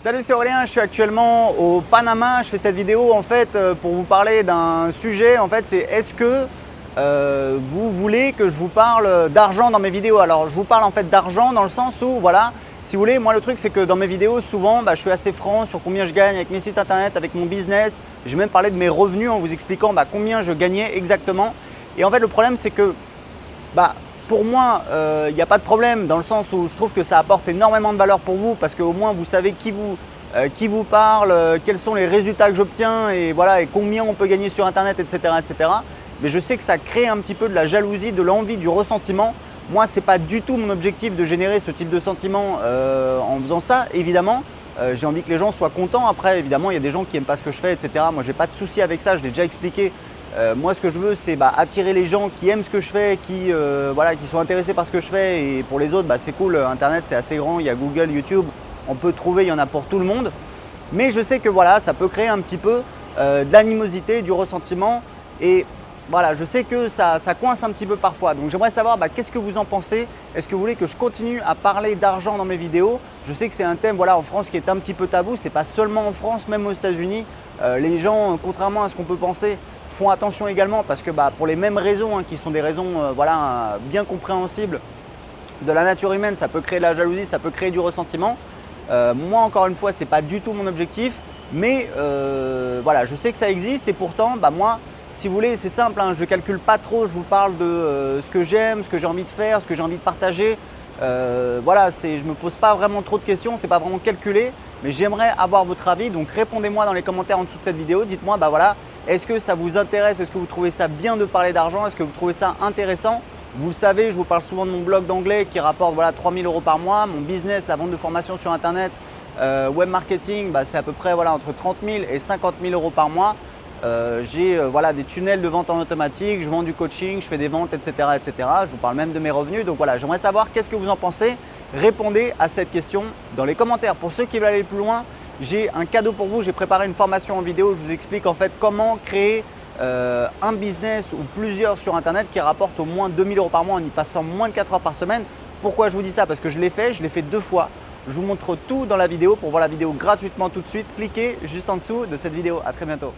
Salut, c'est Aurélien, je suis actuellement au Panama. Je fais cette vidéo en fait pour vous parler d'un sujet. En fait, c'est est-ce que vous voulez que je vous parle d'argent dans mes vidéos? Alors, je vous parle en fait d'argent dans le sens où, voilà, si vous voulez, moi le truc c'est que dans mes vidéos, souvent, je suis assez franc sur combien je gagne avec mes sites internet, avec mon business. J'ai même parlé de mes revenus en vous expliquant combien je gagnais exactement. Et en fait, le problème c'est que pour moi, il n'y a pas de problème dans le sens où je trouve que ça apporte énormément de valeur pour vous parce qu'au moins vous savez qui vous parle, quels sont les résultats que j'obtiens et, voilà, et combien on peut gagner sur internet, etc., etc. Mais je sais que ça crée un petit peu de la jalousie, de l'envie, du ressentiment. Moi, ce n'est pas du tout mon objectif de générer ce type de sentiment en faisant ça, évidemment. J'ai envie que les gens soient contents. Après, évidemment, il y a des gens qui n'aiment pas ce que je fais, etc. Moi, je n'ai pas de souci avec ça, je l'ai déjà expliqué. Moi, ce que je veux, c'est attirer les gens qui aiment ce que je fais, qui sont intéressés par ce que je fais. Et pour les autres, c'est cool. Internet, c'est assez grand. Il y a Google, YouTube. On peut trouver, il y en a pour tout le monde. Mais je sais que voilà, ça peut créer un petit peu de l'animosité, du ressentiment. Et voilà, je sais que ça coince un petit peu parfois. Donc, j'aimerais savoir qu'est-ce que vous en pensez. Est-ce que vous voulez que je continue à parler d'argent dans mes vidéos? Je sais que c'est un thème en France qui est un petit peu tabou. Ce n'est pas seulement en France, même aux États-Unis. Les gens, contrairement à ce qu'on peut penser, font attention également parce que pour les mêmes raisons, qui sont des raisons bien compréhensibles de la nature humaine, ça peut créer de la jalousie, ça peut créer du ressentiment. Moi, encore une fois, ce n'est pas du tout mon objectif, mais voilà, je sais que ça existe et pourtant, moi, si vous voulez, c'est simple, je ne calcule pas trop, je vous parle de ce que j'aime, ce que j'ai envie de faire, ce que j'ai envie de partager. Voilà, je ne me pose pas vraiment trop de questions, ce n'est pas vraiment calculé, mais j'aimerais avoir votre avis. Donc répondez-moi dans les commentaires en dessous de cette vidéo, dites-moi, voilà, est-ce que ça vous intéresse? Est-ce que vous trouvez ça bien de parler d'argent? Est-ce que vous trouvez ça intéressant? Vous le savez, je vous parle souvent de mon blog d'anglais qui rapporte 3 000 € par mois. Mon business, la vente de formation sur internet, web marketing, c'est à peu près entre 30 000 et 50 000 € par mois. J'ai des tunnels de vente en automatique, je vends du coaching, je fais des ventes, etc., etc. Je vous parle même de mes revenus. Donc voilà, j'aimerais savoir qu'est-ce que vous en pensez. Répondez à cette question dans les commentaires. Pour ceux qui veulent aller plus loin, j'ai un cadeau pour vous. J'ai préparé une formation en vidéo. Je vous explique en fait comment créer un business ou plusieurs sur internet qui rapporte au moins 2 000 € par mois en y passant moins de 4 heures par semaine. Pourquoi je vous dis ça? Parce que je l'ai fait 2 fois. Je vous montre tout dans la vidéo. Pour voir la vidéo gratuitement tout de suite, cliquez juste en dessous de cette vidéo. À très bientôt.